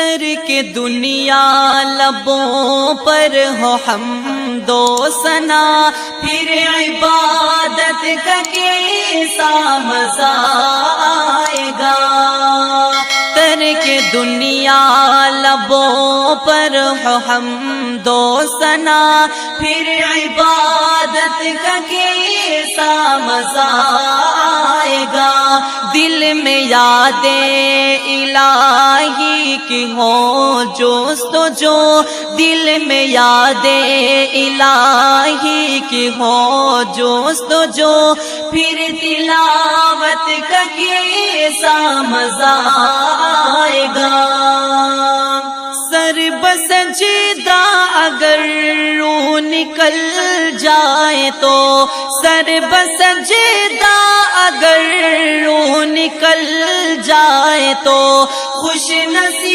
سر کے دنیا لبوں پر ہو حمد و ثنا، پھر عبادت کا کیسا مزہ آئے گا۔ سر کے دنیا لبوں پر ہو حمد و ثنا، پھر عبادت کا کیسا مزہ آئے گا۔ دل میں یاد الہی کی ہو جستجو، دل میں یاد الہی کی ہو جستجو، پھر تلاوت کا کیسا مزہ آئے گا۔ سر بسجدہ اگر روح نکل جائے تو، سر بسجدہ اگر روح نکل جائے تو خوش نصیب